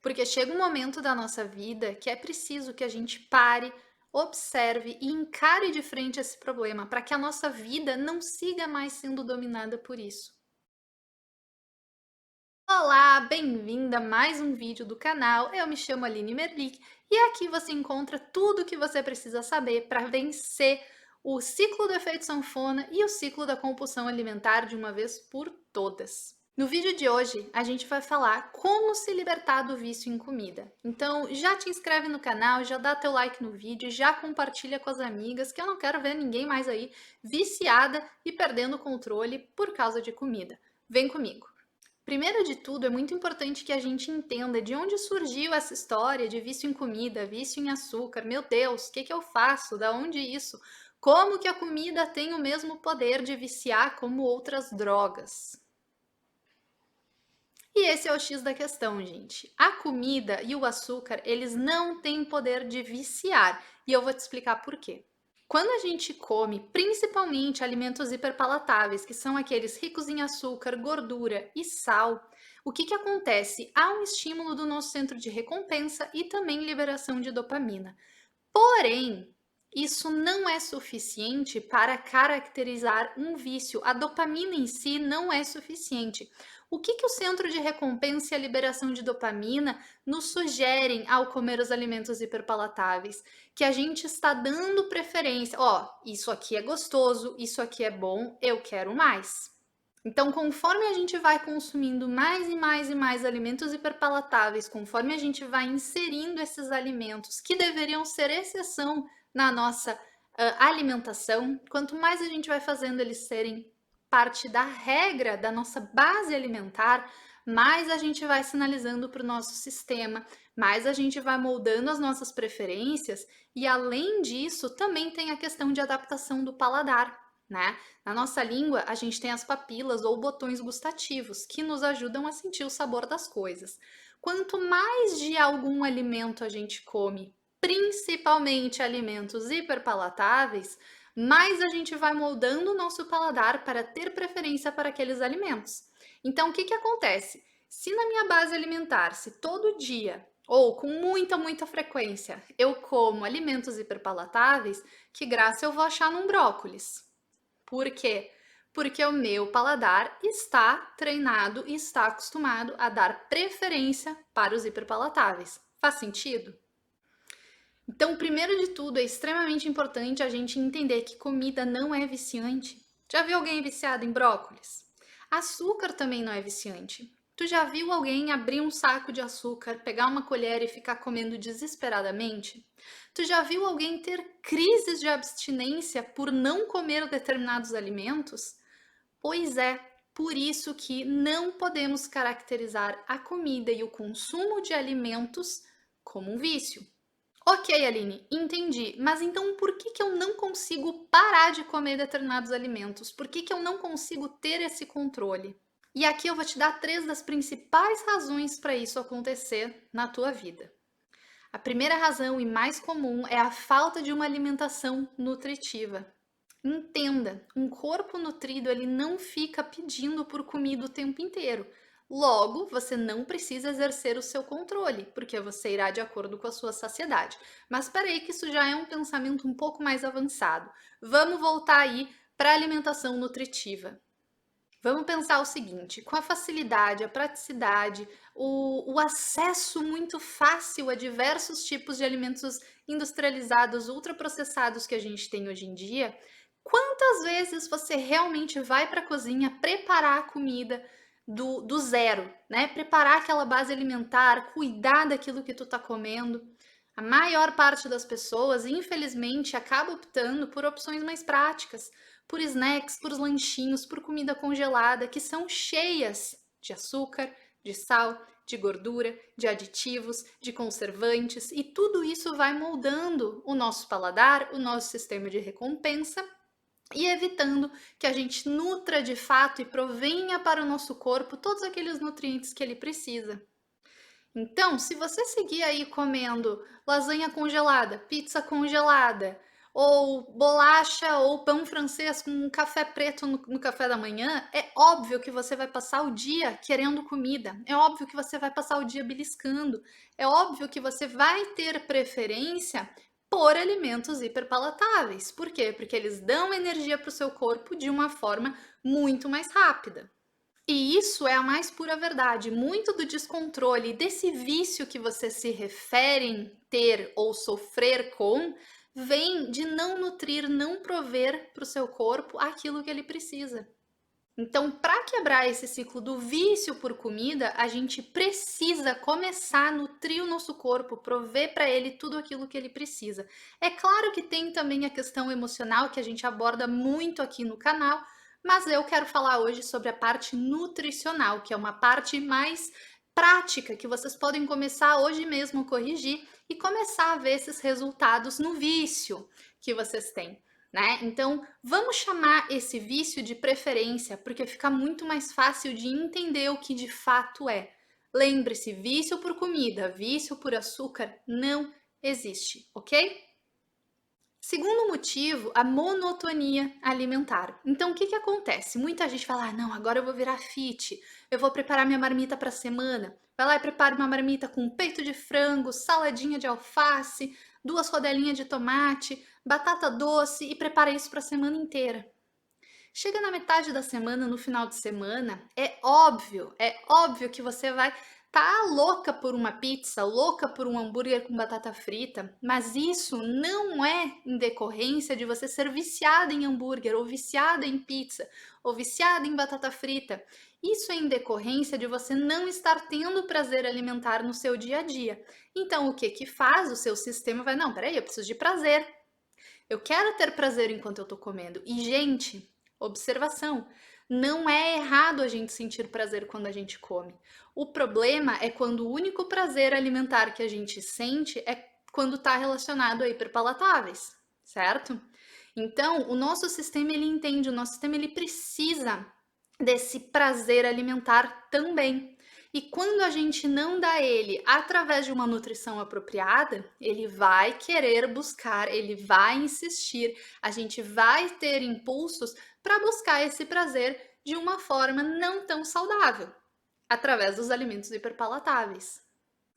Porque chega um momento da nossa vida que é preciso que a gente pare, observe e encare de frente esse problema, para que a nossa vida não siga mais sendo dominada por isso. Olá, bem-vinda a mais um vídeo do canal. Eu me chamo Aline Merlick e aqui você encontra tudo o que você precisa saber para vencer o ciclo do efeito sanfona e o ciclo da compulsão alimentar de uma vez por todas. No vídeo de hoje, a gente vai falar como se libertar do vício em comida. Então, já te inscreve no canal, já dá teu like no vídeo, já compartilha com as amigas, que eu não quero ver ninguém mais aí viciada e perdendo o controle por causa de comida. Vem comigo! Primeiro de tudo, é muito importante que a gente entenda de onde surgiu essa história de vício em comida, vício em açúcar. Meu Deus, o que eu faço? Da onde isso? Como que a comida tem o mesmo poder de viciar como outras drogas? E esse é o X da questão, gente. A comida e o açúcar, eles não têm poder de viciar. E eu vou te explicar por quê. Quando a gente come, principalmente alimentos hiperpalatáveis, que são aqueles ricos em açúcar, gordura e sal, o que acontece? Há um estímulo do nosso centro de recompensa e também liberação de dopamina. Porém, isso não é suficiente para caracterizar um vício. A dopamina em si não é suficiente. O que o centro de recompensa e a liberação de dopamina nos sugerem ao comer os alimentos hiperpalatáveis? Que a gente está dando preferência. Ó, isso aqui é gostoso, isso aqui é bom, eu quero mais. Então, conforme a gente vai consumindo mais e mais e mais alimentos hiperpalatáveis, conforme a gente vai inserindo esses alimentos que deveriam ser exceção na nossa alimentação, quanto mais a gente vai fazendo eles serem parte da regra da nossa base alimentar, mais a gente vai sinalizando para o nosso sistema, mais a gente vai moldando as nossas preferências e, além disso, também tem a questão de adaptação do paladar, né? Na nossa língua, a gente tem as papilas ou botões gustativos, que nos ajudam a sentir o sabor das coisas. Quanto mais de algum alimento a gente come, principalmente alimentos hiperpalatáveis, mais a gente vai moldando o nosso paladar para ter preferência para aqueles alimentos. Então, o que acontece? Se na minha base alimentar, se todo dia ou com muita frequência eu como alimentos hiperpalatáveis, que graça eu vou achar num brócolis. Por quê? Porque o meu paladar está treinado e está acostumado a dar preferência para os hiperpalatáveis. Faz sentido? Então, primeiro de tudo, é extremamente importante a gente entender que comida não é viciante. Já viu alguém viciado em brócolis? Açúcar também não é viciante. Tu já viu alguém abrir um saco de açúcar, pegar uma colher e ficar comendo desesperadamente? Tu já viu alguém ter crises de abstinência por não comer determinados alimentos? Pois é, por isso que não podemos caracterizar a comida e o consumo de alimentos como um vício. Ok, Aline, entendi. Mas então por que eu não consigo parar de comer determinados alimentos? Por que eu não consigo ter esse controle? E aqui eu vou te dar três das principais razões para isso acontecer na tua vida. A primeira razão e mais comum é a falta de uma alimentação nutritiva. Entenda, um corpo nutrido ele não fica pedindo por comida o tempo inteiro. Logo, você não precisa exercer o seu controle, porque você irá de acordo com a sua saciedade. Mas espera aí que isso já é um pensamento um pouco mais avançado. Vamos voltar aí para a alimentação nutritiva. Vamos pensar o seguinte: com a facilidade, a praticidade, o acesso muito fácil a diversos tipos de alimentos industrializados, ultraprocessados que a gente tem hoje em dia, quantas vezes você realmente vai para a cozinha preparar a comida do zero, né? Preparar aquela base alimentar, cuidar daquilo que tu tá comendo. A maior parte das pessoas, infelizmente, acaba optando por opções mais práticas, por snacks, por lanchinhos, por comida congelada, que são cheias de açúcar, de sal, de gordura, de aditivos, de conservantes, e tudo isso vai moldando o nosso paladar, o nosso sistema de recompensa e evitando que a gente nutra de fato e provenha para o nosso corpo todos aqueles nutrientes que ele precisa. Então, se você seguir aí comendo lasanha congelada, pizza congelada, ou bolacha ou pão francês com um café preto no café da manhã, é óbvio que você vai passar o dia querendo comida, é óbvio que você vai passar o dia beliscando, é óbvio que você vai ter preferência por alimentos hiperpalatáveis. Por quê? Porque eles dão energia para o seu corpo de uma forma muito mais rápida. E isso é a mais pura verdade. Muito do descontrole, desse vício que você se refere em ter ou sofrer com, vem de não nutrir, não prover para o seu corpo aquilo que ele precisa. Então, para quebrar esse ciclo do vício por comida, a gente precisa começar a nutrir o nosso corpo, prover para ele tudo aquilo que ele precisa. É claro que tem também a questão emocional que a gente aborda muito aqui no canal, mas eu quero falar hoje sobre a parte nutricional, que é uma parte mais prática que vocês podem começar hoje mesmo a corrigir e começar a ver esses resultados no vício que vocês têm. Né? Então, vamos chamar esse vício de preferência, porque fica muito mais fácil de entender o que de fato é. Lembre-se, vício por comida, vício por açúcar não existe, ok? Segundo motivo, a monotonia alimentar. Então, o que que acontece? Muita gente fala, ah, não, agora eu vou virar fit, eu vou preparar minha marmita para a semana. Vai lá e prepara uma marmita com peito de frango, saladinha de alface, 2 rodelinhas de tomate, batata doce e prepara isso para a semana inteira. Chega na metade da semana, no final de semana, é óbvio que você vai tá louca por uma pizza, louca por um hambúrguer com batata frita, mas isso não é em decorrência de você ser viciada em hambúrguer, ou viciada em pizza, ou viciada em batata frita. Isso é em decorrência de você não estar tendo prazer alimentar no seu dia a dia. Então, o que que faz? O seu sistema vai, não, peraí, eu preciso de prazer. Eu quero ter prazer enquanto eu tô comendo. E, gente, observação, não é errado a gente sentir prazer quando a gente come. O problema é quando o único prazer alimentar que a gente sente é quando está relacionado a hiperpalatáveis, certo? Então, o nosso sistema ele entende, o nosso sistema ele precisa desse prazer alimentar também. E quando a gente não dá ele através de uma nutrição apropriada, ele vai querer buscar, ele vai insistir, a gente vai ter impulsos para buscar esse prazer de uma forma não tão saudável, através dos alimentos hiperpalatáveis.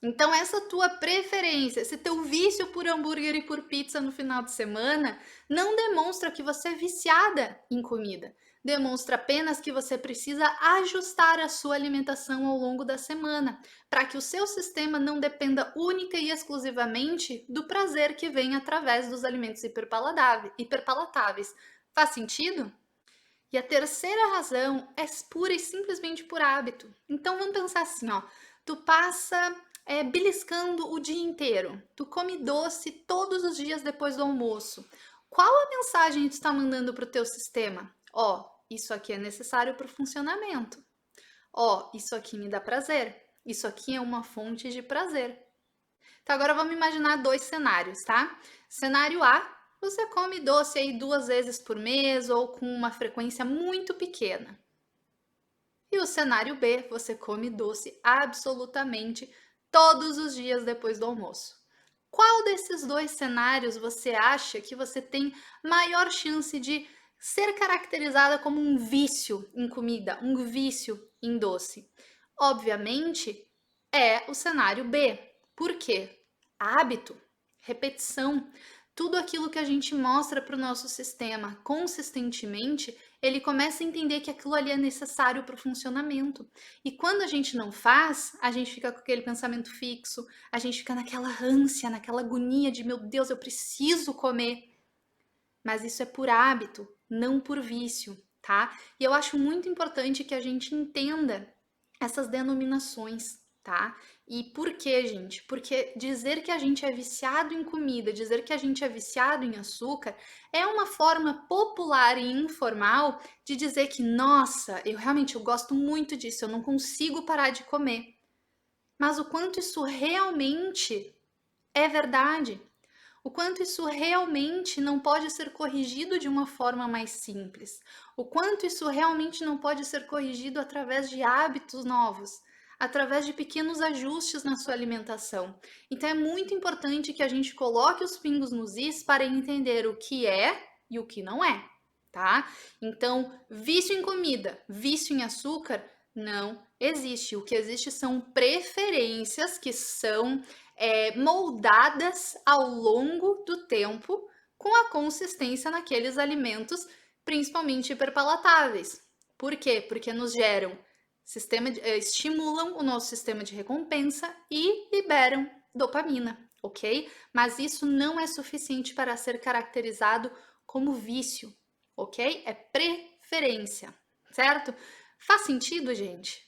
Então, essa tua preferência, esse teu vício por hambúrguer e por pizza no final de semana, não demonstra que você é viciada em comida. Demonstra apenas que você precisa ajustar a sua alimentação ao longo da semana, para que o seu sistema não dependa única e exclusivamente do prazer que vem através dos alimentos hiperpalatáveis. Faz sentido? E a terceira razão é pura e simplesmente por hábito. Então vamos pensar assim, ó, tu passa beliscando o dia inteiro, tu come doce todos os dias depois do almoço. Qual a mensagem tu está mandando para o teu sistema? Ó, isso aqui é necessário para o funcionamento. Ó, isso aqui me dá prazer. Isso aqui é uma fonte de prazer. Então agora vamos imaginar 2 cenários, tá? Cenário A, você come doce aí 2 vezes por mês ou com uma frequência muito pequena. E o cenário B, você come doce absolutamente todos os dias depois do almoço. Qual desses 2 cenários você acha que você tem maior chance de ser caracterizada como um vício em comida, um vício em doce? Obviamente, é o cenário B. Por quê? Hábito, repetição, tudo aquilo que a gente mostra para o nosso sistema consistentemente, ele começa a entender que aquilo ali é necessário para o funcionamento. E quando a gente não faz, a gente fica com aquele pensamento fixo, a gente fica naquela ânsia, naquela agonia de meu Deus, eu preciso comer. Mas isso é por hábito, não por vício, tá? E eu acho muito importante que a gente entenda essas denominações, tá? E por quê, gente? Porque dizer que a gente é viciado em comida, dizer que a gente é viciado em açúcar, é uma forma popular e informal de dizer que, nossa, eu gosto muito disso, eu não consigo parar de comer. Mas o quanto isso realmente é verdade? O quanto isso realmente não pode ser corrigido de uma forma mais simples? O quanto isso realmente não pode ser corrigido através de hábitos novos? através de pequenos ajustes na sua alimentação. Então é muito importante que a gente coloque os pingos nos is para entender o que é e o que não é, tá? Então, vício em comida, vício em açúcar, não existe. O que existe são preferências que são moldadas ao longo do tempo com a consistência naqueles alimentos, principalmente hiperpalatáveis. Por quê? Porque nos geram estimulam o nosso sistema de recompensa e liberam dopamina, ok? Mas isso não é suficiente para ser caracterizado como vício, ok? É preferência, certo? Faz sentido, gente?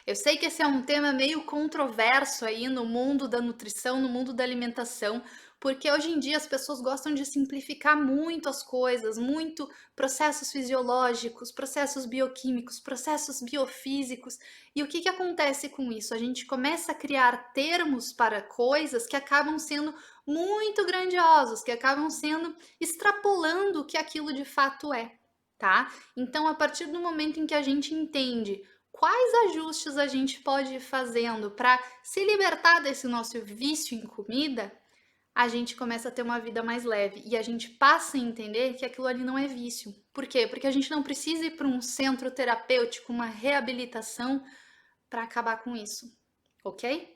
Eu sei que esse é um tema meio controverso aí no mundo da nutrição, no mundo da alimentação, porque hoje em dia as pessoas gostam de simplificar muito as coisas, muito processos fisiológicos, processos bioquímicos, processos biofísicos. E o que que acontece com isso? A gente começa a criar termos para coisas que acabam sendo muito grandiosos, que acabam sendo extrapolando o que aquilo de fato é, tá? Então, a partir do momento em que a gente entende quais ajustes a gente pode ir fazendo para se libertar desse nosso vício em comida, a gente começa a ter uma vida mais leve e a gente passa a entender que aquilo ali não é vício. Por quê? Porque a gente não precisa ir para um centro terapêutico, uma reabilitação para acabar com isso, ok?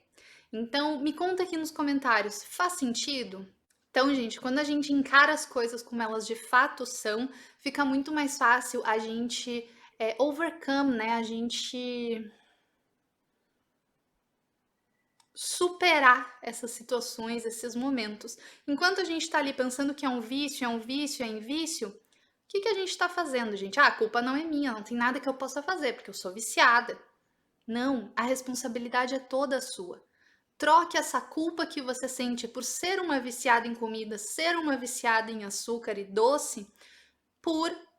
Então, me conta aqui nos comentários, faz sentido? Então, gente, quando a gente encara as coisas como elas de fato são, fica muito mais fácil a gente overcome, né? A gente superar essas situações, esses momentos. Enquanto a gente está ali pensando que é um vício, é um vício, é em vício, o que que a gente está fazendo, gente? Ah, a culpa não é minha, não tem nada que eu possa fazer, porque eu sou viciada. Não, a responsabilidade é toda sua. Troque essa culpa que você sente por ser uma viciada em comida, ser uma viciada em açúcar e doce,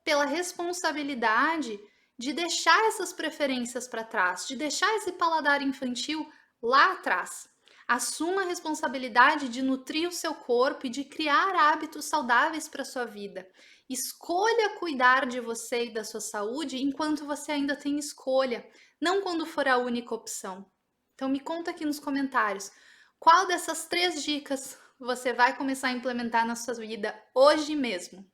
pela responsabilidade de deixar essas preferências para trás, de deixar esse paladar infantil lá atrás. Assuma a responsabilidade de nutrir o seu corpo e de criar hábitos saudáveis para sua vida. Escolha cuidar de você e da sua saúde enquanto você ainda tem escolha, não quando for a única opção. Então me conta aqui nos comentários, qual dessas 3 dicas você vai começar a implementar na sua vida hoje mesmo?